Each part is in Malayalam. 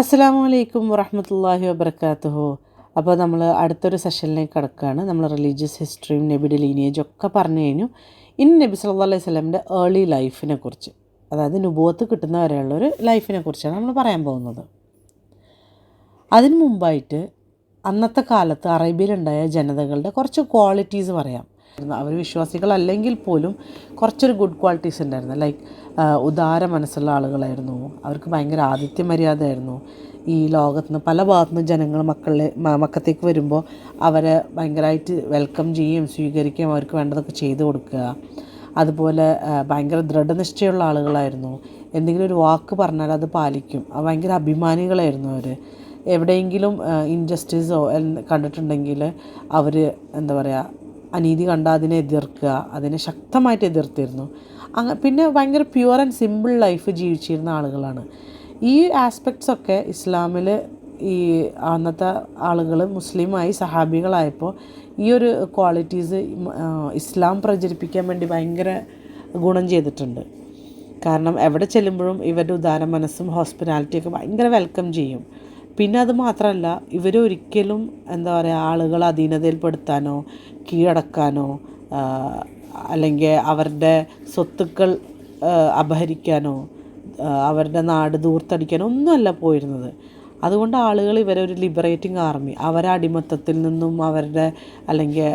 അസ്സലാമു അലൈക്കും വറഹ്മത്തുള്ളാഹി വബറകാതുഹു. അപ്പോൾ നമ്മൾ അടുത്തൊരു സെഷനിലേക്ക് കടക്കുകയാണ്. നമ്മൾ റിലീജിയസ് ഹിസ്റ്ററിയും നബിയുടെ ലീനിയേജും ഒക്കെ പറഞ്ഞു കഴിഞ്ഞു. ഇനി നബി സല്ലല്ലാഹു അലൈഹി വസല്ലമയുടെ ഏർലി ലൈഫിനെ കുറിച്ച്, അതായത് നുബുവത്ത് കിട്ടുന്ന വരെയുള്ളൊരു ലൈഫിനെ കുറിച്ചാണ് നമ്മൾ പറയാൻ പോകുന്നത്. അതിനു മുമ്പായിട്ട് അന്നത്തെ കാലത്ത് അറേബ്യയിലുണ്ടായ ജനതകളുടെ കുറച്ച് ക്വാളിറ്റീസ് പറയാം. അവർ വിശ്വാസികളല്ലെങ്കിൽ പോലും കുറച്ചൊരു ഗുഡ് ക്വാളിറ്റീസ് ഉണ്ടായിരുന്നു. ലൈക്ക് ഉദാര മനസ്സുള്ള ആളുകളായിരുന്നു. അവർക്ക് ഭയങ്കര ആതിഥ്യ മര്യാദയായിരുന്നു. ഈ ലോകത്ത് നിന്ന് പല ഭാഗത്തു നിന്ന് ജനങ്ങൾ മക്കത്തേക്ക് വരുമ്പോൾ അവരെ ഭയങ്കരമായിട്ട് വെൽക്കം ചെയ്യുകയും സ്വീകരിക്കുകയും അവർക്ക് വേണ്ടതൊക്കെ ചെയ്തു കൊടുക്കുക. അതുപോലെ ഭയങ്കര ദൃഢനിഷ്ഠയുള്ള ആളുകളായിരുന്നു. എന്തെങ്കിലും ഒരു വാക്ക് പറഞ്ഞാൽ അത് പാലിക്കും. ഭയങ്കര അഭിമാനികളായിരുന്നു അവർ. എവിടെയെങ്കിലും ഇൻജസ്റ്റിസോ കണ്ടിട്ടുണ്ടെങ്കിൽ അവർ എന്താ പറയുക, അനീതി കണ്ടാൽ അതിനെ എതിർക്കുക, അതിനെ ശക്തമായിട്ട് എതിർത്തിരുന്നു. പിന്നെ ഭയങ്കര പ്യുവർ ആൻഡ് സിമ്പിൾ ലൈഫ് ജീവിച്ചിരുന്ന ആളുകളാണ്. ഈ ആസ്പെക്ട്സൊക്കെ ഇസ്ലാമിൽ ഈ അന്നത്തെ ആളുകൾ മുസ്ലിമായി സഹാബികളായപ്പോൾ ഈ ഒരു ക്വാളിറ്റീസ് ഇസ്ലാം പ്രചരിപ്പിക്കാൻ വേണ്ടി ഭയങ്കര ഗുണം ചെയ്തിട്ടുണ്ട്. കാരണം എവിടെ ചെല്ലുമ്പോഴും ഇവരുടെ ഉദാര മനസ്സും ഹോസ്പിറ്റാലിറ്റിയൊക്കെ ഭയങ്കര വെൽക്കം ചെയ്യും. പിന്നെ അത് മാത്രമല്ല, ഇവരൊരിക്കലും എന്താ പറയുക, ആളുകളെ അധീനതയിൽപ്പെടുത്താനോ കീഴടക്കാനോ അല്ലെങ്കിൽ അവരുടെ സ്വത്തുക്കൾ അപഹരിക്കാനോ അവരുടെ നാട് ദൂർത്തടിക്കാനോ ഒന്നുമല്ല പോയിരുന്നത്. അതുകൊണ്ട് ആളുകൾ ഇവരെ ഒരു ലിബറേറ്റിംഗ് ആർമി, അവരെ അടിമത്തത്തിൽ നിന്നും അല്ലെങ്കിൽ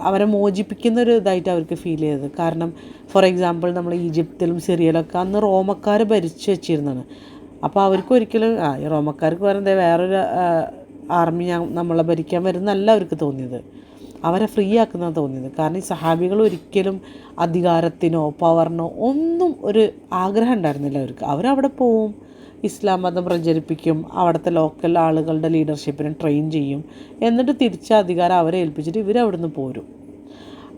അവരെ മോചിപ്പിക്കുന്ന ഒരു ഇതായിട്ട് അവർക്ക് ഫീൽ ചെയ്തത്. കാരണം ഫോർ എക്സാമ്പിൾ നമ്മൾ ഈജിപ്തിലും സിറിയയിലൊക്കെ അന്ന് റോമക്കാർ ഭരിച്ചു വെച്ചിരുന്നതാണ്. അപ്പോൾ അവർക്ക് ഒരിക്കലും ഈ റോമക്കാർക്ക് വേറൊരു ആർമി നമ്മളെ ഭരിക്കാൻ വരുന്നല്ല അവർക്ക് തോന്നിയത്. അവരെ ഫ്രീ ആക്കുന്നതാണ് തോന്നിയത്. കാരണം ഈ സഹാബികൾ ഒരിക്കലും അധികാരത്തിനോ പവറിനോ ഒന്നും ഒരു ആഗ്രഹം ഉണ്ടായിരുന്നില്ല അവർക്ക്. അവരവിടെ പോവും, ഇസ്ലാം മതം പ്രചരിപ്പിക്കും, അവിടുത്തെ ലോക്കൽ ആളുകളുടെ ലീഡർഷിപ്പിനെ ട്രെയിൻ ചെയ്യും, എന്നിട്ട് തിരിച്ച് അധികാരം അവരെ ഏൽപ്പിച്ചിട്ട് ഇവരവിടുന്ന് പോരും.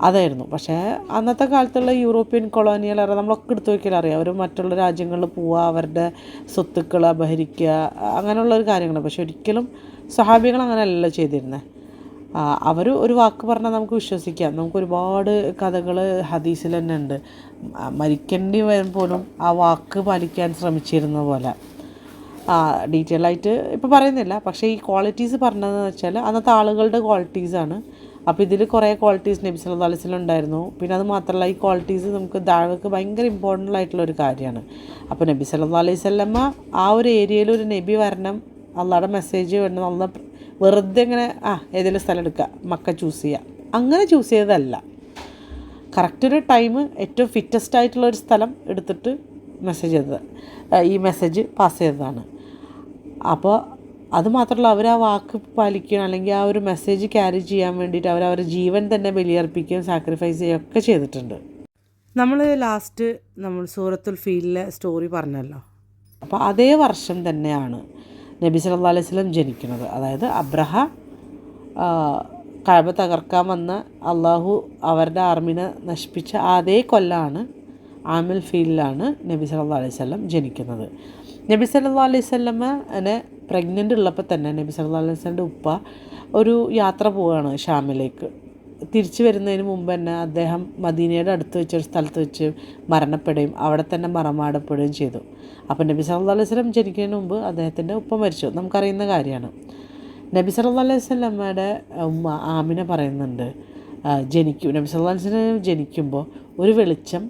അതായിരുന്നു. പക്ഷേ അന്നത്തെ കാലത്തുള്ള യൂറോപ്യൻ കൊളോണിയൽ നമ്മളൊക്കെ എടുത്തു നോക്കിയാൽ അറിയാം, അവർ മറ്റുള്ള രാജ്യങ്ങളിൽ പോവുക, അവരുടെ സ്വത്തുക്കൾ അപഹരിക്കുക, അങ്ങനെയുള്ളൊരു കാര്യങ്ങൾ. പക്ഷെ ഒരിക്കലും സഹാബികൾ അങ്ങനെയല്ല ചെയ്തിരുന്നത്. അവർ ഒരു വാക്ക് പറഞ്ഞാൽ നമുക്ക് വിശ്വസിക്കാം. നമുക്ക് ഒരുപാട് കഥകൾ ഹദീസിൽ തന്നെ ഉണ്ട്. മരിക്കേണ്ടി വരും പോലും ആ വാക്ക് പാലിക്കാൻ ശ്രമിച്ചിരുന്ന പോലെ. ഡീറ്റെയിൽ ആയിട്ട് ഇപ്പോൾ പറയുന്നില്ല. പക്ഷേ ഈ ക്വാളിറ്റീസ് പറഞ്ഞതെന്ന് വെച്ചാൽ അന്നത്തെ ആളുകളുടെ ക്വാളിറ്റീസാണ്. അപ്പോൾ ഇതിൽ കുറേ ക്വാളിറ്റീസ് നബി സല്ലല്ലാഹു അലൈഹി വസല്ലം ഉണ്ടായിരുന്നു. പിന്നെ അത് മാത്രമല്ല, ഈ ക്വാളിറ്റീസ് നമുക്ക് ദഅവക്ക് ഭയങ്കര ഇമ്പോർട്ടൻ്റ് ആയിട്ടുള്ളൊരു കാര്യമാണ്. അപ്പോൾ നബി സല്ലല്ലാഹു അലൈഹി വസല്ലമ ആ ഒരു ഏരിയയിൽ ഒരു നബി വരണം, അള്ളാഹുടെ മെസ്സേജ് വരണം, നമ്മൾ വെറുതെ ഇങ്ങനെ ഏതെങ്കിലും സ്ഥലം എടുക്കുക, മക്ക ചൂസ് ചെയ്യുക, അങ്ങനെ ചൂസ് ചെയ്തതല്ല. കറക്റ്റ് ഒരു ടൈം, ഏറ്റവും ഫിറ്റസ്റ്റ് ആയിട്ടുള്ളൊരു സ്ഥലം എടുത്തിട്ട് ഈ മെസ്സേജ് പാസ് ചെയ്തതാണ്. അപ്പോൾ അത് മാത്രമല്ല, അവർ ആ വാക്ക് പാലിക്കുകയും അല്ലെങ്കിൽ ആ ഒരു മെസ്സേജ് ക്യാരി ചെയ്യാൻ വേണ്ടിയിട്ട് അവരവരുടെ ജീവൻ തന്നെ ബലിയർപ്പിക്കുകയും സാക്രിഫൈസ് ചെയ്യുകയും ഒക്കെ ചെയ്തിട്ടുണ്ട്. നമ്മൾ ലാസ്റ്റ് സൂറത്തുൽ ഫീലിലെ സ്റ്റോറി പറഞ്ഞല്ലോ. അപ്പോൾ അതേ വർഷം തന്നെയാണ് നബി സല്ലല്ലാഹു അലൈഹി വസല്ലം ജനിക്കുന്നത്. അതായത് അബ്രഹ കഅബ തകർക്കാൻ വന്ന അള്ളാഹു അവരുടെ ആർമിനെ നശിപ്പിച്ച അതേ കൊല്ലാണ്, ആമിൽ ഫീലിലാണ് നബി സല്ലല്ലാഹു അലൈഹി വസല്ലം ജനിക്കുന്നത്. നബി സല്ലല്ലാഹു അലൈഹി വസല്ലമനെ പ്രഗ്നൻ്റ് ഉള്ളപ്പോൾ തന്നെ നബി സല്ലല്ലാഹു അലൈഹി വസല്ലമയുടെ ഉപ്പ ഒരു യാത്ര പോവുകയാണ് ഷാമിലേക്ക്. തിരിച്ചു വരുന്നതിന് മുമ്പ് തന്നെ അദ്ദേഹം മദീനയുടെ അടുത്ത് വെച്ചൊരു സ്ഥലത്ത് വെച്ച് മരണപ്പെടുകയും അവിടെ തന്നെ മറമാടപ്പെടുകയും ചെയ്തു. അപ്പോൾ നബി സല്ലല്ലാഹു അലൈഹി വസല്ലം ജനിക്കുന്നതിന് മുമ്പ് അദ്ദേഹത്തിൻ്റെ ഉപ്പ മരിച്ചു, നമുക്കറിയുന്ന കാര്യമാണ്. നബി സല്ലല്ലാഹു അലൈഹി വസല്ലമയുടെ ഉമ്മ ആമിന പറയുന്നുണ്ട്, നബി സല്ലല്ലാഹു അലൈഹി വസല്ലം ജനിക്കുമ്പോൾ ഒരു വെളിച്ചം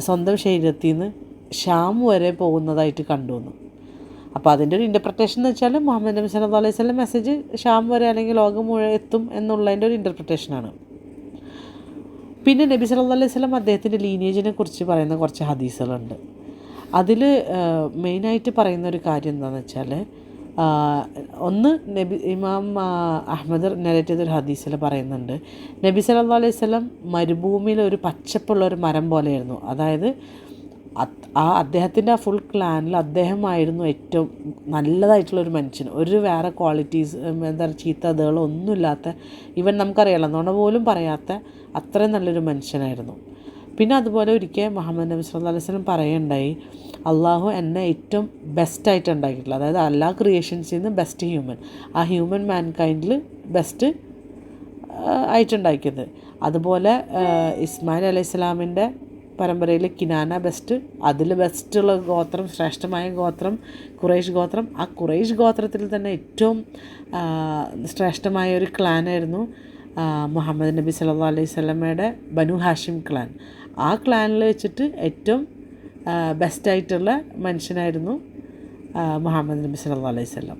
സ്വന്തം ശരീരത്തിൽ നിന്ന് ഷാം വരെ പോകുന്നതായിട്ട് കണ്ടുവന്നു. അപ്പോൾ അതിൻ്റെ ഒരു ഇൻ്റർപ്രിട്ടേഷൻ എന്ന് വെച്ചാൽ മുഹമ്മദ് നബി സല്ലല്ലാഹു അലൈഹി വസല്ലം മെസ്സേജ് ഷാം വരെ അല്ലെങ്കിൽ ലോകം മുഴുവൻ എത്തും എന്നുള്ളതിൻ്റെ ഒരു ഇൻ്റർപ്രിട്ടേഷനാണ്. പിന്നെ നബി സല്ലല്ലാഹു അലൈഹി വസല്ലം അദ്ദേഹത്തിൻ്റെ ലീനിയേജിനെ കുറിച്ച് പറയുന്ന കുറച്ച് ഹദീസുകളുണ്ട്. അതിൽ മെയിനായിട്ട് പറയുന്ന ഒരു കാര്യം എന്താണെന്ന് വെച്ചാൽ, ഒന്ന് ഇമാം അഹ്മദ് നരേറ്റ് ചെയ്തൊരു ഹദീസിൽ പറയുന്നുണ്ട്, നബി സല്ലല്ലാഹു അലൈഹി വസല്ലം മരുഭൂമിയിൽ ഒരു പച്ചപ്പുള്ളൊരു മരം പോലെയായിരുന്നു. അതായത് അദ്ദേഹത്തിൻ്റെ ആ ഫുൾ ക്ലാനിൽ അദ്ദേഹമായിരുന്നു ഏറ്റവും നല്ലതായിട്ടുള്ളൊരു മനുഷ്യൻ. ഒരു വേറെ ക്വാളിറ്റീസ് ചീത്ത അതുകളോ ഒന്നുമില്ലാത്ത, ഈവൻ നമുക്കറിയാമല്ലോ, നുണ പോലും പറയാത്ത അത്രയും നല്ലൊരു മനുഷ്യനായിരുന്നു. പിന്നെ അതുപോലെ ഒരിക്കൽ മുഹമ്മദ് നബി സല്ലല്ലാഹു അലൈഹി വസല്ലം പറയുകയുണ്ടായി, അള്ളാഹു എന്നെ ഏറ്റവും ബെസ്റ്റായിട്ട് ഉണ്ടാക്കിയിട്ടുള്ളത്, അതായത് എല്ലാ ക്രിയേഷൻസിൽ നിന്ന് ബെസ്റ്റ് ഹ്യൂമൻ, ആ ഹ്യൂമൻ മാൻകൈൻഡിൽ ബെസ്റ്റ് ആയിട്ടുണ്ടാക്കിയത്. അതുപോലെ ഇസ്മായിൽ അലൈഹി സ്വലാമിൻ്റെ പരമ്പരയിൽ കിനാന ബെസ്റ്റ്, അതിൽ ബെസ്റ്റുള്ള ഗോത്രം, ശ്രേഷ്ഠമായ ഗോത്രം ഖുറൈഷ് ഗോത്രം. ആ ഖുറൈഷ് ഗോത്രത്തിൽ തന്നെ ഏറ്റവും ശ്രേഷ്ഠമായ ഒരു ക്ലാനായിരുന്നു മുഹമ്മദ് നബി സല്ലല്ലാഹു അലൈഹി വസല്ലമയുടെ ബനു ഹാഷിം ക്ലാൻ. ആ ക്ലാനിൽ വെച്ചിട്ട് ഏറ്റവും ബെസ്റ്റായിട്ടുള്ള മനുഷ്യനായിരുന്നു മുഹമ്മദ് നബി സല്ലല്ലാഹു അലൈഹി വസല്ലം.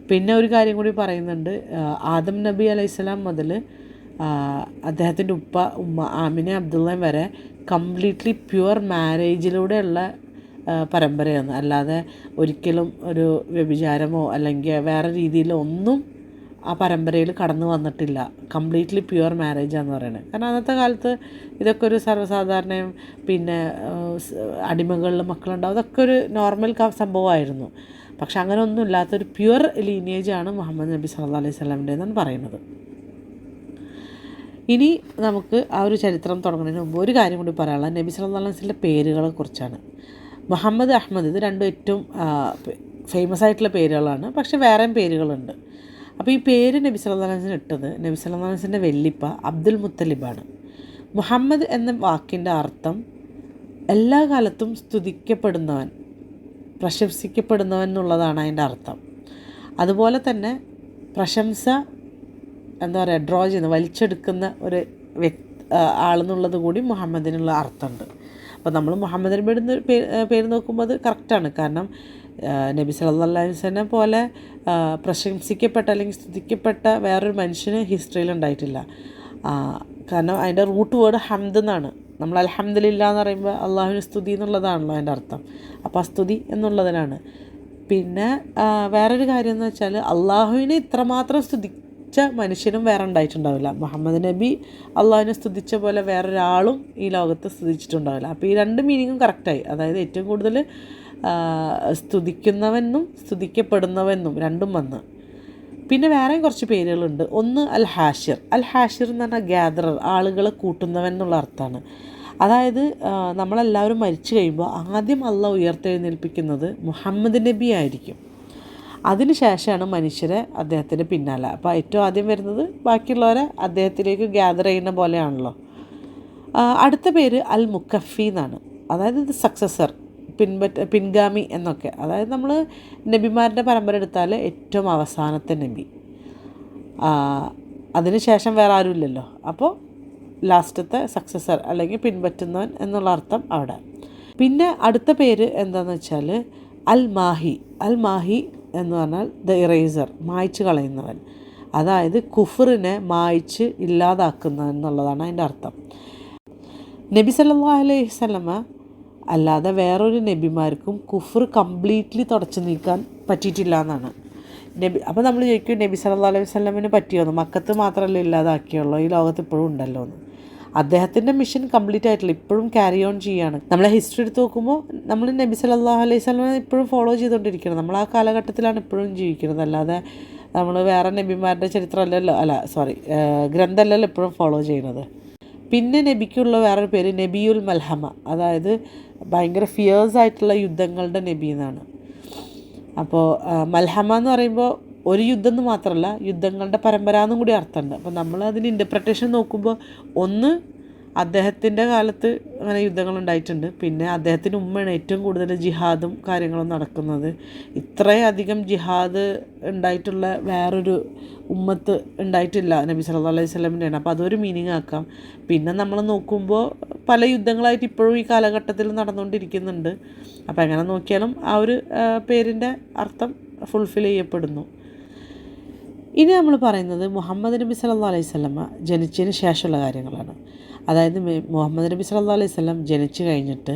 പിന്നെ ഒരു കാര്യം കൂടി പറയുന്നുണ്ട്, ആദം നബി അലൈഹിസ്സലാം മുതൽ അദ്ദേഹത്തിൻ്റെ ഉമ്മ ആമിന അബ്ദുള്ളയും വരെ കംപ്ലീറ്റ്ലി പ്യുവർ മാരേജിലൂടെയുള്ള പരമ്പരയാണ്. അല്ലാതെ ഒരിക്കലും ഒരു വ്യഭിചാരമോ അല്ലെങ്കിൽ വേറെ രീതിയിലോ ഒന്നും ആ പരമ്പരയിൽ കടന്നു വന്നിട്ടില്ല. കംപ്ലീറ്റ്ലി പ്യുവർ മാരേജാന്ന് പറയുന്നത്. കാരണം അന്നത്തെ കാലത്ത് ഇതൊക്കെ ഒരു സർവ്വസാധാരണയും പിന്നെ അടിമകളിൽ മക്കളുണ്ടാവും, അതൊക്കെ ഒരു നോർമൽ സംഭവമായിരുന്നു. പക്ഷെ അങ്ങനെ ഒന്നും ഇല്ലാത്തൊരു പ്യുവർ ലീനിയേജാണ് മുഹമ്മദ് നബി സല്ലല്ലാഹു അലൈഹി വസല്ലമയുടെ എന്നാണ് പറയുന്നത്. ഇനി നമുക്ക് ആ ഒരു ചരിത്രം തുടങ്ങുന്നതിന് മുമ്പ് ഒരു കാര്യം കൂടി പറയാനുള്ളത് നബി സല്ലല്ലാഹു അലൈഹി വസല്ലമയുടെ പേരുകളെ കുറിച്ചാണ്. മുഹമ്മദ്, അഹമ്മദ് ഇത് രണ്ടും ഏറ്റവും ഫേമസ് ആയിട്ടുള്ള പേരുകളാണ്. പക്ഷെ വേറെയും പേരുകളുണ്ട്. അപ്പോൾ ഈ പേര് നബി സല്ലല്ലാഹു അലൈഹി വസല്ലം ഇട്ടത് നബി സല്ലല്ലാഹു അലൈഹി വസല്ലമയുടെ വെല്ലിപ്പ അബ്ദുൽ മുത്തലിബാണ്. മുഹമ്മദ് എന്ന വാക്കിൻ്റെ അർത്ഥം എല്ലാ കാലത്തും സ്തുതിക്കപ്പെടുന്നവൻ, പ്രശംസിക്കപ്പെടുന്നവൻ എന്നുള്ളതാണ് അതിൻ്റെ അർത്ഥം. അതുപോലെ തന്നെ പ്രശംസ എന്താ പറയുക, ഡ്രോ ചെയ്യുന്ന, വലിച്ചെടുക്കുന്ന ഒരു ആളെന്നുള്ളത് കൂടി മുഹമ്മദിനുള്ള അർത്ഥമുണ്ട്. അപ്പോൾ നമ്മൾ മുഹമ്മദ് നബിയുടെ പേര് നോക്കുമ്പോൾ അത് കറക്റ്റാണ്. കാരണം നബി സല്ലല്ലാഹു അലൈഹി വസല്ലം പോലെ പ്രശംസിക്കപ്പെട്ട അല്ലെങ്കിൽ സ്തുതിക്കപ്പെട്ട വേറൊരു മനുഷ്യന് ഹിസ്റ്ററിയിൽ ഉണ്ടായിട്ടില്ല. കാരണം അതിൻ്റെ റൂട്ട് വേർഡ് ഹംദ് എന്നാണ്. നമ്മൾ അൽഹംദുലില്ലാ എന്ന് പറയുമ്പോൾ അള്ളാഹുവിന് സ്തുതി എന്നുള്ളതാണല്ലോ അതിൻ്റെ അർത്ഥം. അപ്പോൾ ആ സ്തുതി എന്നുള്ളതിനാണ്. പിന്നെ വേറൊരു കാര്യം എന്ന് വെച്ചാൽ അള്ളാഹുവിനെ ഇത്രമാത്രം സ്തുതിച്ച മനുഷ്യനും വേറെ ഉണ്ടായിട്ടുണ്ടാവില്ല. മുഹമ്മദ് നബി അള്ളാഹുവിനെ സ്തുതിച്ച പോലെ വേറൊരാളും ഈ ലോകത്ത് സ്തുതിച്ചിട്ടുണ്ടാവില്ല. അപ്പോൾ ഈ രണ്ട് മീനിങ്ങും കറക്റ്റായി. അതായത് ഏറ്റവും കൂടുതൽ സ്തുതിക്കുന്നവെന്നും സ്തുതിക്കപ്പെടുന്നവെന്നും രണ്ടും വന്ന്. പിന്നെ വേറെയും കുറച്ച് പേരുകളുണ്ട്. ഒന്ന് അൽ ഹാഷിർ. അൽ ഹാഷിർ എന്ന് പറഞ്ഞാൽ ഗ്യാദറർ, ആളുകളെ കൂട്ടുന്നവൻ എന്നുള്ള അർത്ഥമാണ്. അതായത് നമ്മളെല്ലാവരും മരിച്ചു കഴിയുമ്പോൾ ആദ്യം അള്ളാഹ് ഉയർത്തെഴുന്നേൽപ്പിക്കുന്നത് മുഹമ്മദ് നബി ആയിരിക്കും. അതിന് ശേഷമാണ് മനുഷ്യരെ അദ്ദേഹത്തിൻ്റെ പിന്നാലെ. അപ്പോൾ ഏറ്റവും ആദ്യം വരുന്നത് ബാക്കിയുള്ളവരെ അദ്ദേഹത്തിലേക്ക് ഗ്യാദർ ചെയ്യുന്ന പോലെയാണല്ലോ. അടുത്ത പേര് അൽ മുക്കഫി എന്നാണ്. അതായത് ഇത് സക്സസർ, പിൻഗാമി എന്നൊക്കെ. അതായത് നമ്മൾ നബിമാരുടെ പരമ്പര എടുത്താൽ ഏറ്റവും അവസാനത്തെ നബി, അതിന് ശേഷം വേറെ ആരുമില്ലല്ലോ. അപ്പോൾ ലാസ്റ്റത്തെ സക്സസർ അല്ലെങ്കിൽ പിൻപറ്റുന്നവൻ എന്നുള്ള അർത്ഥം അവിടെ. പിന്നെ അടുത്ത പേര് എന്താണെന്ന് വെച്ചാൽ അൽ മാഹി. അൽ മാഹി എന്ന് പറഞ്ഞാൽ ദ ഇറേസർ, മായ്ച്ച് കളയുന്നവൻ. അതായത് കുഫറിനെ മായ്ച്ച് ഇല്ലാതാക്കുന്നവൻ എന്നുള്ളതാണ് അതിൻ്റെ അർത്ഥം. നബി സല്ലല്ലാഹു അലൈഹി വസല്ലമ അല്ലാതെ വേറൊരു നബിമാർക്കും കുഫർ കംപ്ലീറ്റ്ലി തുടച്ചു നീക്കാൻ പറ്റിയിട്ടില്ല എന്നാണ് അപ്പോൾ നമ്മൾ ചോദിക്കും നബി സല്ലല്ലാഹു അലൈഹി വസല്ലമിന് പറ്റിയോന്ന്? മക്കത്ത് മാത്രമല്ല ഇല്ലാതാക്കിയുള്ളൂ, ഈ ലോകത്ത് ഇപ്പോഴും ഉണ്ടല്ലോ എന്ന്. അദ്ദേഹത്തിൻ്റെ മിഷൻ കംപ്ലീറ്റ് ആയിട്ടില്ല, ഇപ്പോഴും ക്യാരി ഓൺ ചെയ്യുകയാണ്. നമ്മളെ ഹിസ്റ്ററി എടുത്ത് നോക്കുമ്പോൾ നമ്മൾ നബി സല്ലല്ലാഹു അലൈഹി വസല്ലമയെ ഇപ്പോഴും ഫോളോ ചെയ്തുകൊണ്ടിരിക്കണം. നമ്മൾ ആ കാലഘട്ടത്തിലാണ് ഇപ്പോഴും ജീവിക്കുന്നത്. അല്ലാതെ നമ്മൾ വേറെ നബിമാരുടെ ചരിത്രമല്ലല്ലോ, ഗ്രന്ഥമല്ലല്ലോ ഇപ്പോഴും ഫോളോ ചെയ്യുന്നത്. പിന്നെ നബിക്കുള്ള വേറൊരു പേര് നബിയുൽ മൽഹമ. അതായത് ഭയങ്കര ഫിയേഴ്സ് ആയിട്ടുള്ള യുദ്ധങ്ങളുടെ നബി എന്നാണ്. അപ്പോൾ മൽഹമ എന്ന് പറയുമ്പോൾ ഒരു യുദ്ധം എന്ന് മാത്രമല്ല, യുദ്ധങ്ങളുടെ പരമ്പര എന്നും കൂടി അർത്ഥമുണ്ട്. അപ്പോൾ നമ്മൾ അതിന് ഇൻ്റർപ്രിട്ടേഷൻ നോക്കുമ്പോൾ ഒന്ന് അദ്ദേഹത്തിൻ്റെ കാലത്ത് അങ്ങനെ യുദ്ധങ്ങളുണ്ടായിട്ടുണ്ട്. പിന്നെ അദ്ദേഹത്തിൻ്റെ ഉമ്മയാണ് ഏറ്റവും കൂടുതൽ ജിഹാദും കാര്യങ്ങളും നടക്കുന്നത്. ഇത്രയധികം ജിഹാദ് ഉണ്ടായിട്ടുള്ള വേറൊരു ഉമ്മത്ത് ഉണ്ടായിട്ടില്ല നബി സല്ലല്ലാഹു അലൈഹി വസല്ലമിൻ്റെയാണ്. അപ്പോൾ അതൊരു മീനിങ് ആക്കാം. പിന്നെ നമ്മൾ നോക്കുമ്പോൾ പല യുദ്ധങ്ങളായിട്ട് ഇപ്പോഴും ഈ കാലഘട്ടത്തിൽ നടന്നുകൊണ്ടിരിക്കുന്നുണ്ട്. അപ്പോൾ എങ്ങനെ നോക്കിയാലും ആ ഒരു പേരിൻ്റെ അർത്ഥം ഫുൾഫിൽ ചെയ്യപ്പെടുന്നു. ഇനി നമ്മൾ പറയുന്നത് മുഹമ്മദ് നബി സല്ലല്ലാഹു അലൈഹി വസല്ലമ ജനിച്ചതിന് ശേഷമുള്ള കാര്യങ്ങളാണ്. അതായത് മുഹമ്മദ് നബി സല്ലല്ലാഹു അലൈഹി വസല്ലം ജനിച്ചു കഴിഞ്ഞിട്ട്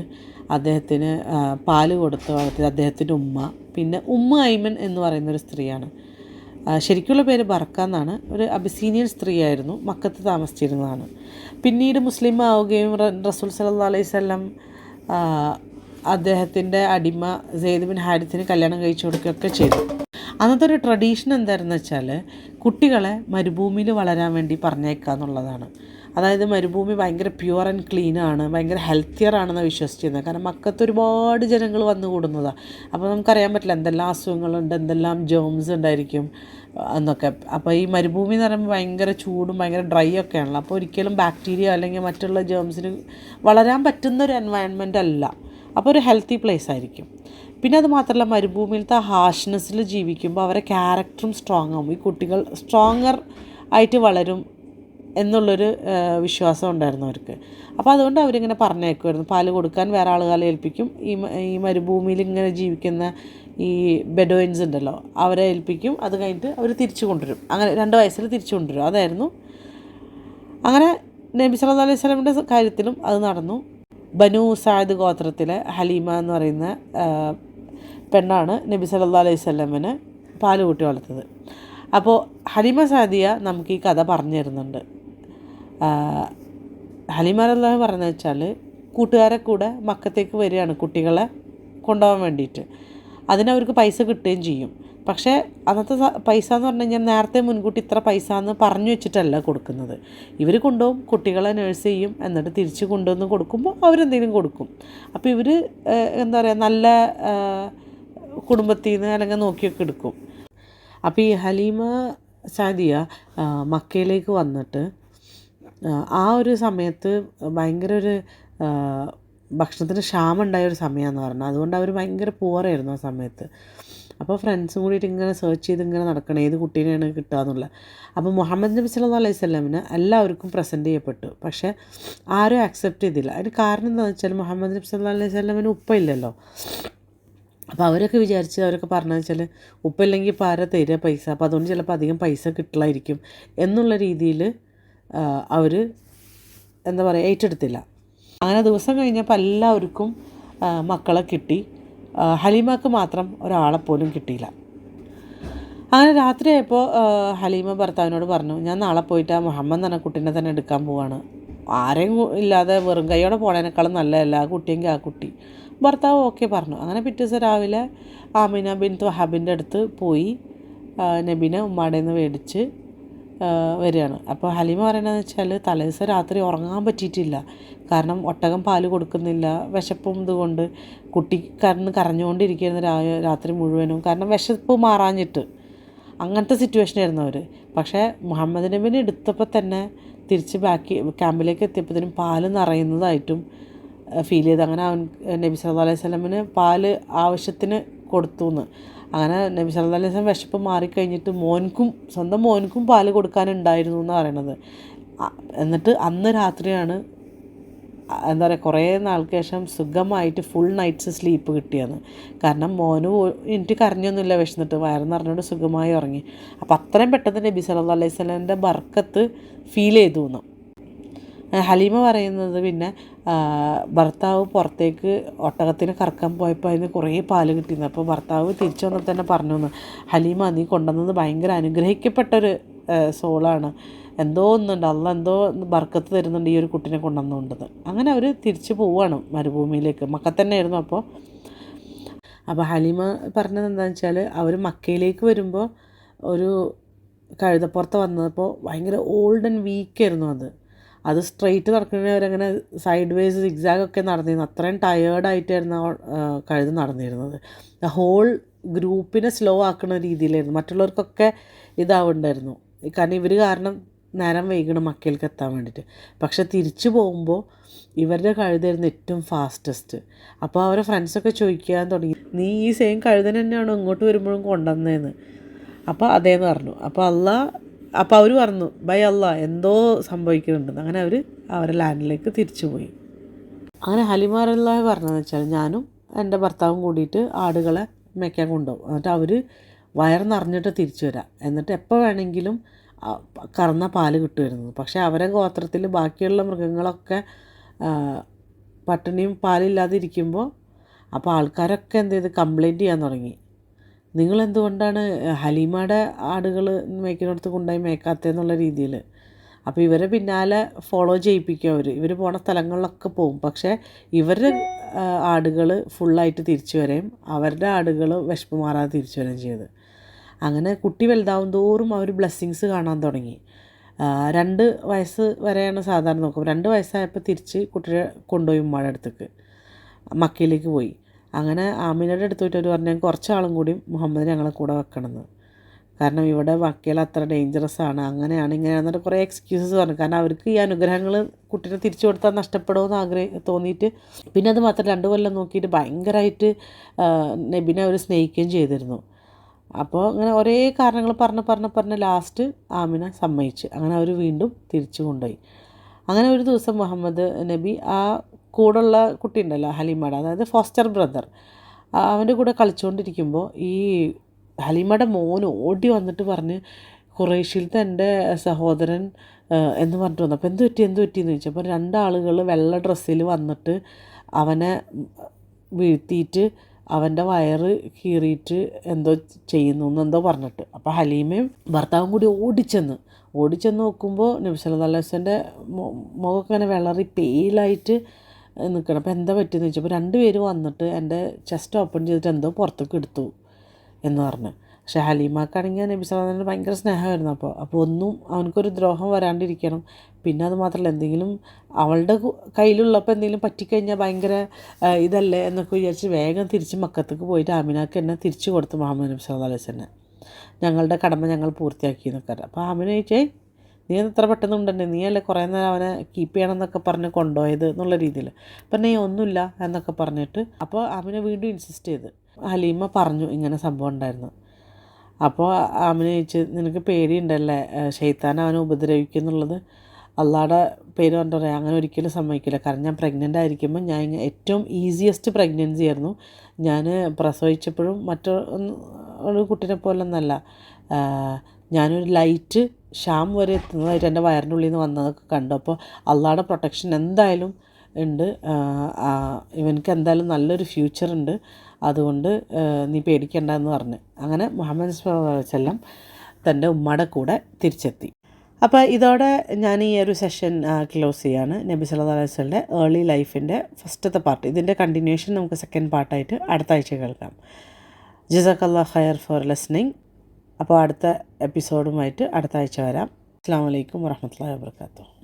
അദ്ദേഹത്തിന് പാല് കൊടുത്ത് വളർത്തിയത് അദ്ദേഹത്തിൻ്റെ ഉമ്മ. പിന്നെ ഐമൻ എന്ന് പറയുന്നൊരു സ്ത്രീയാണ്. ശരിക്കുള്ള പേര് ബർക്ക എന്നാണ്. ഒരു അബിസീനിയൻ സ്ത്രീയായിരുന്നു, മക്കത്ത് താമസിച്ചിരുന്നതാണ്. പിന്നീട് മുസ്ലിം ആവുകയും റസൂൽ സല്ലല്ലാഹു അലൈഹി വസല്ലം അദ്ദേഹത്തിൻ്റെ അടിമ സെയ്ദ് ബിൻ ഹാരിസിന് കല്യാണം കഴിച്ചു കൊടുക്കുകയൊക്കെ ചെയ്തു. അന്നത്തെ ഒരു ട്രഡീഷൻ എന്തായിരുന്നു വെച്ചാൽ കുട്ടികളെ മരുഭൂമിയിൽ വളരാൻ വേണ്ടി പറഞ്ഞേക്കുക എന്നുള്ളതാണ്. അതായത് മരുഭൂമി ഭയങ്കര പ്യുവർ ആൻഡ് ക്ലീനാണ്, ഭയങ്കര ഹെൽത്തിയർ ആണെന്ന് വിശ്വസിച്ചിരുന്നത്. കാരണം മക്കത്ത് ഒരുപാട് ജനങ്ങൾ വന്നു കൂടുന്നതാണ്. അപ്പോൾ നമുക്കറിയാൻ പറ്റില്ല എന്തെല്ലാം അസുഖങ്ങളുണ്ട്, എന്തെല്ലാം ജേംസ് ഉണ്ടായിരിക്കും എന്നൊക്കെ. അപ്പോൾ ഈ മരുഭൂമി എന്ന് പറയുമ്പോൾ ഭയങ്കര ചൂടും ഭയങ്കര ഡ്രൈ ഒക്കെ ആണല്ലോ. അപ്പോൾ ഒരിക്കലും ബാക്ടീരിയ അല്ലെങ്കിൽ മറ്റുള്ള ജേംസിന് വളരാൻ പറ്റുന്നൊരു എൻവയൺമെൻ്റ് അല്ല. അപ്പോൾ ഒരു ഹെൽത്തി പ്ലേസ് ആയിരിക്കും. പിന്നെ അത് മാത്രമല്ല, മരുഭൂമിയിലത്തെ ഹാർഷ്നെസ്സിൽ ജീവിക്കുമ്പോൾ അവരെ ക്യാരക്ടറും സ്ട്രോങ് ആകും. ഈ കുട്ടികൾ സ്ട്രോങ്ങർ ആയിട്ട് വളരും എന്നുള്ളൊരു വിശ്വാസം ഉണ്ടായിരുന്നു അവർക്ക്. അപ്പോൾ അതുകൊണ്ട് അവരിങ്ങനെ പറഞ്ഞേക്കുമായിരുന്നു, പാല് കൊടുക്കാൻ വേറെ ആളുകളെ ഏൽപ്പിക്കും. ഈ മരുഭൂമിയിൽ ഇങ്ങനെ ജീവിക്കുന്ന ഈ ബെഡോയിൻസ് ഉണ്ടല്ലോ, അവരെ ഏൽപ്പിക്കും. അത് കഴിഞ്ഞിട്ട് അവർ തിരിച്ചു കൊണ്ടുവരും. അങ്ങനെ 2 വയസ്സിൽ തിരിച്ചു കൊണ്ടുവരും. അതായിരുന്നു. അങ്ങനെ നബി സല്ലല്ലാഹു അലൈഹി വസല്ലമയുടെ കാര്യത്തിലും അത് നടന്നു. ബനു സഅദ് ഗോത്രത്തിലെ ഹലീമ എന്ന് പറയുന്ന പെണ്ണാണ് നബി സല്ലല്ലാഹു അലൈഹി വസല്ലമന് പാല് കൂട്ടി വളർത്തത്. അപ്പോൾ ഹലീമ സഅദിയ നമുക്ക് ഈ കഥ പറഞ്ഞു തരുന്നുണ്ട്. ഹലീമ റളിയല്ലാഹു പറഞ്ഞതെന്ന് വെച്ചാൽ, കൂട്ടുകാരെ കൂടെ മക്കത്തേക്ക് വരികയാണ് കുട്ടികളെ കൊണ്ടുപോകാൻ വേണ്ടിയിട്ട്. അതിനവർക്ക് പൈസ കിട്ടുകയും ചെയ്യും. പക്ഷേ അന്നത്തെ പൈസ എന്ന് പറഞ്ഞു കഴിഞ്ഞാൽ നേരത്തെ മുൻകൂട്ടി ഇത്ര പൈസ എന്ന് പറഞ്ഞു വെച്ചിട്ടല്ല കൊടുക്കുന്നത്. ഇവർ കൊണ്ടുപോകും, കുട്ടികളെ നേഴ്സ് ചെയ്യും, എന്നിട്ട് തിരിച്ച് കൊണ്ടുവന്ന് കൊടുക്കുമ്പോൾ അവരെന്തെങ്കിലും കൊടുക്കും. അപ്പോൾ ഇവർ എന്താ പറയുക, നല്ല കുടുംബത്തിൽ നിന്ന് അല്ലെങ്കിൽ നോക്കിയൊക്കെ എടുക്കും. അപ്പോൾ ഈ ഹലീമ സാദിയ മക്കയിലേക്ക് വന്നിട്ട് ആ ഒരു സമയത്ത് ഭയങ്കര ഒരു ഭക്ഷണത്തിന് ക്ഷാമം ഉണ്ടായ ഒരു സമയമാണെന്ന് പറഞ്ഞത്. അതുകൊണ്ട് അവർ ഭയങ്കര പൂവറായിരുന്നു ആ സമയത്ത്. അപ്പോൾ ഫ്രണ്ട്സും കൂടിയിട്ട് ഇങ്ങനെ സെർച്ച് ചെയ്ത് ഇങ്ങനെ നടക്കണം ഏത് കുട്ടീനെയാണ് കിട്ടുക എന്നുള്ളത്. അപ്പോൾ മുഹമ്മദ് നബി സല്ലല്ലാഹു അലൈഹി വസല്ലമിന് എല്ലാവർക്കും പ്രസൻറ്റ് ചെയ്യപ്പെട്ടു. പക്ഷേ ആരും അക്സെപ്റ്റ് ചെയ്തില്ല. അതിന് കാരണം എന്താണെന്ന് വെച്ചാൽ, മുഹമ്മദ് നബി സല്ലല്ലാഹു അലൈഹി വസല്ലമിന് ഉപ്പയില്ലല്ലോ. അപ്പോൾ അവരൊക്കെ വിചാരിച്ച്, അവരൊക്കെ പറഞ്ഞതെന്ന് വെച്ചാൽ, ഉപ്പില്ലെങ്കിൽ ഇപ്പോൾ ആരാ തരിക പൈസ, അപ്പോൾ അതുകൊണ്ട് ചിലപ്പോൾ അധികം പൈസ കിട്ടില്ലായിരിക്കും എന്നുള്ള രീതിയിൽ അവർ എന്താ പറയുക, ഏറ്റെടുത്തില്ല. അങ്ങനെ ദിവസം കഴിഞ്ഞപ്പോൾ എല്ലാവർക്കും മക്കളെ കിട്ടി. ഹലീമക്ക് മാത്രം ഒരാളെ പോലും കിട്ടിയില്ല. അങ്ങനെ രാത്രിയായപ്പോൾ ഹലീമ ഭർത്താവിനോട് പറഞ്ഞു, ഞാൻ നാളെ പോയിട്ട് ആ മുഹമ്മദ് എന്ന കുട്ടീനെ തന്നെ എടുക്കാൻ പോവാണ്. ആരെയും ഇല്ലാതെ വെറും കൈയോടെ പോണേനേക്കാളും നല്ലതല്ല, ആ കുട്ടിയെങ്കിൽ ആ കുട്ടി. ഭർത്താവ് ഓക്കെ പറഞ്ഞു. അങ്ങനെ പിറ്റേ ദിവസം രാവിലെ ആമിന ബിൻത്ത് വഹാബിൻ്റെ അടുത്ത് പോയി നബീനെ ഉമ്മാടെ നിന്ന് മേടിച്ച് വരികയാണ്. അപ്പോൾ ഹലീമ പറയണതെന്ന് വെച്ചാൽ, തലേദിവസം രാത്രി ഉറങ്ങാൻ പറ്റിയിട്ടില്ല. കാരണം ഒട്ടകം പാല് കൊടുക്കുന്നില്ല, വിശപ്പും ഇതുകൊണ്ട് കുട്ടി കരഞ്ഞുകൊണ്ടിരിക്കുകയായിരുന്നു രാത്രി മുഴുവനും. കാരണം വിശപ്പ് മാറാഞ്ഞിട്ട് അങ്ങനത്തെ സിറ്റുവേഷനായിരുന്നു അവർ. പക്ഷേ മുഹമ്മദ് നബിനെ എടുത്തപ്പോൾ തന്നെ തിരിച്ച് ക്യാമ്പിലേക്ക് എത്തിയപ്പോഴത്തേനും പാല് നിറയുന്നതായിട്ടും ഫീൽ ചെയ്ത്. അങ്ങനെ നബി സല്ലല്ലാഹു അലൈഹി വസല്ലമിന് പാല് ആവശ്യത്തിന് കൊടുത്തു എന്ന്. അങ്ങനെ നബി സല്ലല്ലാഹു അലൈഹി വസല്ലം വിശപ്പ് മാറിക്കഴിഞ്ഞിട്ട് സ്വന്തം മോൻക്കും പാല് കൊടുക്കാനുണ്ടായിരുന്നു എന്ന് പറയണത്. എന്നിട്ട് അന്ന് രാത്രിയാണ് എന്താ പറയുക, കുറേ നാൾക്ക് ശേഷം സുഖമായിട്ട് ഫുൾ നൈറ്റ്സ് സ്ലീപ്പ് കിട്ടിയെന്ന്. കാരണം മോന് എനിക്ക് കരഞ്ഞൊന്നുമില്ല, വിശന്നിട്ട് വയറ് നിറഞ്ഞുകൊണ്ട് സുഖമായി ഉറങ്ങി. അപ്പോൾ അത്രയും പെട്ടെന്ന് നബി സല്ലല്ലാഹു അലൈഹി വസല്ലമിൻ്റെ ബർക്കത്ത് ഫീൽ ചെയ്തു എന്ന്. ഹലീമ പറയുന്നത്, പിന്നെ ഭർത്താവ് പുറത്തേക്ക് ഒട്ടകത്തിന് കറക്കാൻ പോയപ്പോൾ അതിന് കുറേ പാല് കിട്ടിയിരുന്നു. അപ്പോൾ ഭർത്താവ് തിരിച്ചു വന്നപ്പോൾ തന്നെ പറഞ്ഞു എന്ന്, ഹലീമ നീ കൊണ്ടുവന്നത് ഭയങ്കര അനുഗ്രഹിക്കപ്പെട്ടൊരു സോളാണ്, എന്തോ ഒന്നുണ്ട്, അള്ള എന്തോ ബർക്കത്ത് തരുന്നുണ്ട് ഈ ഒരു കുട്ടീനെ കൊണ്ടുവന്നുകൊണ്ടത്. അങ്ങനെ അവർ തിരിച്ചു പോവുകയാണ് മരുഭൂമിയിലേക്ക്. മക്കത്തന്നെയായിരുന്നു. അപ്പോൾ ഹലീമ പറഞ്ഞത് എന്താണെന്ന് വെച്ചാൽ, അവർ മക്കയിലേക്ക് വരുമ്പോൾ ഒരു കഴുതപ്പുറത്ത് വന്നപ്പോൾ ഭയങ്കര ഓൾഡ് ആൻഡ് വീക്കായിരുന്നു. അത് സ്ട്രെയിറ്റ് നടക്കുന്നവരങ്ങനെ സൈഡ് വേസ് സിഗ്സാഗൊക്കെ നടന്നിരുന്നു. അത്രയും ടയേർഡായിട്ടായിരുന്നു കഴുത നടന്നിരുന്നത്. ഹോൾ ഗ്രൂപ്പിനെ സ്ലോ ആക്കുന്ന രീതിയിലായിരുന്നു. മറ്റുള്ളവർക്കൊക്കെ ഇതാവുണ്ടായിരുന്നു. കാരണം ഇവർ കാരണം നേരം വൈകണം മക്കയിലേക്ക് എത്താൻ വേണ്ടിയിട്ട്. പക്ഷെ തിരിച്ചു പോകുമ്പോൾ ഇവരുടെ കഴുതായിരുന്നു ഏറ്റവും ഫാസ്റ്റസ്റ്റ്. അപ്പോൾ അവരെ ഫ്രണ്ട്സൊക്കെ ചോദിക്കാൻ തുടങ്ങി, നീ ഈ സെയിം കഴുതനെ തന്നെയാണോ ഇങ്ങോട്ട് വരുമ്പോഴും കൊണ്ടുവന്നതെന്ന്. അപ്പോൾ അതേന്ന് പറഞ്ഞു. അപ്പോൾ അവർ പറഞ്ഞു, ബൈ അല്ലാ എന്തോ സംഭവിക്കുന്നുണ്ടെന്ന്. അങ്ങനെ അവർ അവരുടെ ലാൻഡിലേക്ക് തിരിച്ചു പോയി. അങ്ങനെ ഹലീമ റളിയല്ലാഹു പറഞ്ഞതെന്ന് വെച്ചാൽ, ഞാനും എൻ്റെ ഭർത്താവും കൂടിയിട്ട് ആടുകളെ മേയ്ക്കാൻ കൊണ്ടുപോകും. എന്നിട്ട് അവർ വയറ് നിറഞ്ഞിട്ട് തിരിച്ചു വരാം. എന്നിട്ട് എപ്പോൾ വേണമെങ്കിലും കറന്ന പാല് കിട്ടുമായിരുന്നു. പക്ഷേ അവരെ ഗോത്രത്തിൽ ബാക്കിയുള്ള മൃഗങ്ങളൊക്കെ പട്ടിണിയും പാലില്ലാതെ ഇരിക്കുമ്പോൾ അപ്പോൾ ആൾക്കാരൊക്കെ എന്ത് ചെയ്ത് കംപ്ലൈൻറ്റ് ചെയ്യാൻ തുടങ്ങി, നിങ്ങളെന്തുകൊണ്ടാണ് ഹലീമയുടെ ആടുകൾ മേയ്ക്കുന്നിടത്ത് കൊണ്ടുപോയി മേയ്ക്കാത്തതെന്നുള്ള രീതിയിൽ. അപ്പോൾ ഇവരെ പിന്നാലെ ഫോളോ ചെയ്യിപ്പിക്കും. ഇവർ പോണ സ്ഥലങ്ങളിലൊക്കെ പോകും. പക്ഷേ ഇവരുടെ ആടുകൾ ഫുള്ളായിട്ട് തിരിച്ചു വരെയും അവരുടെ ആടുകൾ വിശപ്പ് മാറാതെ തിരിച്ചു വരികയും ചെയ്ത്. അങ്ങനെ കുട്ടി വലുതാവും തോറും അവർ ബ്ലെസ്സിങ്സ് കാണാൻ തുടങ്ങി. 2 വയസ്സ് വരെയാണ് സാധാരണ നോക്കും. 2 വയസ്സായപ്പോൾ തിരിച്ച് കുട്ടിയെ കൊണ്ടുപോയി ഉമ്മയുടെ അടുത്തേക്ക് മക്കയിലേക്ക് പോയി. അങ്ങനെ ആമിനയുടെ അടുത്ത് പോയിട്ട് അവർ പറഞ്ഞു കുറച്ചാളും കൂടി മുഹമ്മദിനെ ഞങ്ങളെ കൂടെ വെക്കണമെന്ന്. കാരണം ഇവിടെ മക്കയിൽ അത്ര ഡേഞ്ചറസ് ആണ്, അങ്ങനെയാണ് ഇങ്ങനെയാണെന്നിട്ട് കുറേ എക്സ്ക്യൂസസ് പറഞ്ഞു. കാരണം അവർക്ക് ഈ അനുഗ്രഹങ്ങൾ കുട്ടീനെ തിരിച്ചു കൊടുത്താൽ നഷ്ടപ്പെടുമെന്ന് തോന്നിയിട്ട്. പിന്നെ അത് മാത്രം 2 കൊല്ലം നോക്കിയിട്ട് ഭയങ്കരമായിട്ട് നബിനെ അവർ സ്നേഹിക്കുകയും ചെയ്തിരുന്നു. അപ്പോൾ അങ്ങനെ ഒരേ കാരണങ്ങൾ പറഞ്ഞ് ലാസ്റ്റ് ആമിന സമ്മതിച്ച്. അങ്ങനെ അവർ വീണ്ടും തിരിച്ചു കൊണ്ടുപോയി. അങ്ങനെ ഒരു ദിവസം മുഹമ്മദ് നബി ആ കൂടുള്ള കുട്ടി ഉണ്ടല്ലോ ഹലീമയുടെ, അതായത് ഫോസ്റ്റർ ബ്രദർ, അവൻ്റെ കൂടെ കളിച്ചുകൊണ്ടിരിക്കുമ്പോൾ ഈ ഹലീമയുടെ മോൻ ഓടി വന്നിട്ട് പറഞ്ഞ് ഖുറൈശിലത്തെ എൻ്റെ സഹോദരൻ എന്ന് പറഞ്ഞിട്ട് വന്നു. അപ്പോൾ എന്ത് പറ്റിയെന്ന് ചോദിച്ചപ്പോൾ 2 ആളുകൾ വെള്ള ഡ്രസ്സിൽ വന്നിട്ട് അവനെ വീഴ്ത്തിയിട്ട് അവൻ്റെ വയറ് കീറിയിട്ട് എന്തോ ചെയ്യുന്നു എന്നെന്തോ പറഞ്ഞിട്ട്. അപ്പോൾ ഹലീമയും ഭർത്താവും കൂടി ഓടിച്ചെന്ന് നോക്കുമ്പോൾ നബി സല്ലല്ലാഹു അലൈഹി വസല്ലമയുടെ മുഖമൊക്കെ ഇങ്ങനെ വിളറി പെയിലായിട്ട് നിൽക്കണം. അപ്പോൾ എന്താ പറ്റിയെന്ന് ചോദിച്ചപ്പോൾ 2 പേര് വന്നിട്ട് എൻ്റെ ചെസ്റ്റ് ഓപ്പൺ ചെയ്തിട്ട് എന്തോ പുറത്തേക്ക് എടുത്തു എന്ന് പറഞ്ഞു. പക്ഷേ ഹലീമാക്കാണെങ്കിൽ നബി സല്ലല്ലാഹു അലൈഹി വസല്ലം ഭയങ്കര സ്നേഹമായിരുന്നു. അപ്പോൾ ഒന്നും അവനക്കൊരു ദ്രോഹം വരാണ്ടിരിക്കണം. പിന്നെ അത് മാത്രമല്ല, എന്തെങ്കിലും അവളുടെ കയ്യിലുള്ളപ്പോൾ എന്തെങ്കിലും പറ്റിക്കഴിഞ്ഞാൽ ഭയങ്കര ഇതല്ലേ എന്നൊക്കെ വിചാരിച്ച് വേഗം തിരിച്ച് മക്കത്തേക്ക് പോയിട്ട് ആമിനാക്ക് എന്നെ തിരിച്ചു കൊടുത്തു മുഹമ്മദ് നബി സല്ലല്ലാഹു അലൈഹി വസല്ലം. ഞങ്ങളുടെ കടമ ഞങ്ങൾ പൂർത്തിയാക്കി എന്നൊക്കെ. അപ്പോൾ ആമിന ചോദിച്ചേ നീ എത്ര പെട്ടെന്ന് ഉണ്ടല്ലേ, നീയല്ലേ കുറേ നേരം അവനെ കീപ്പ് ചെയ്യണം എന്നൊക്കെ പറഞ്ഞ് കൊണ്ടുപോയത് എന്നുള്ള രീതിയിൽ. അപ്പം നീ ഒന്നുമില്ല എന്നൊക്കെ പറഞ്ഞിട്ട് അപ്പോൾ ആമിന വീണ്ടും ഇൻസിസ്റ്റ് ചെയ്ത്. ഹലീമ പറഞ്ഞു ഇങ്ങനെ സംഭവം ഉണ്ടായിരുന്നു. അപ്പോൾ ആമിന ചോദിച്ചു നിനക്ക് പേടിയുണ്ടല്ലേ ശൈത്താൻ അവനെ ഉപദ്രവിക്കും എന്നുള്ളത്? അള്ളാഹുടെ പേര് പറഞ്ഞിട്ട് പറയാം, അങ്ങനെ ഒരിക്കലും സമ്മതിക്കില്ല. കാരണം ഞാൻ പ്രഗ്നൻ്റ് ആയിരിക്കുമ്പോൾ ഞാൻ ഏറ്റവും ഈസിയസ്റ്റ് പ്രഗ്നൻസി ആയിരുന്നു. ഞാൻ പ്രസവിച്ചപ്പോഴും ഒരു കുട്ടീനെ പോലെ ഒന്നല്ല, ഞാനൊരു ലൈറ്റ് ഷാം വരെ എത്തുന്നതായിട്ട് എൻ്റെ വയറിൻ്റെ ഉള്ളിൽ നിന്ന് വന്നതൊക്കെ കണ്ടു. അപ്പോൾ അള്ളാഹുടെ പ്രൊട്ടക്ഷൻ എന്തായാലും ഉണ്ട്, ഇവനക്ക് എന്തായാലും നല്ലൊരു ഫ്യൂച്ചറുണ്ട്, അതുകൊണ്ട് നീ പേടിക്കേണ്ട എന്ന് പറഞ്ഞ് അങ്ങനെ മുഹമ്മദ് സല്ലല്ലാഹു അലൈഹി വസല്ലം തൻ്റെ ഉമ്മയുടെ കൂടെ തിരിച്ചെത്തി. അപ്പോൾ ഇതോടെ ഞാൻ ഈ ഒരു സെഷൻ ക്ലോസ് ചെയ്യാണ്. നബി സല്ലല്ലാഹു അലൈഹി വസല്ലമയുടെ ഏർലി ലൈഫിൻ്റെ ഫസ്റ്റത്തെ പാർട്ട്. ഇതിൻ്റെ കണ്ടിന്യൂഷൻ നമുക്ക് സെക്കൻഡ് പാർട്ടായിട്ട് അടുത്ത ആഴ്ച കേൾക്കാം. ജസാക്കല്ലാഹു ഖൈർ ഫോർ ലിസണിങ്. അപ്പോൾ അടുത്ത എപ്പിസോഡുമായിട്ട് അടുത്ത ആഴ്ച വരാം. അസ്സലാമു അലൈക്കും വറഹ്മത്തുള്ളാഹി വബറകാതുഹു.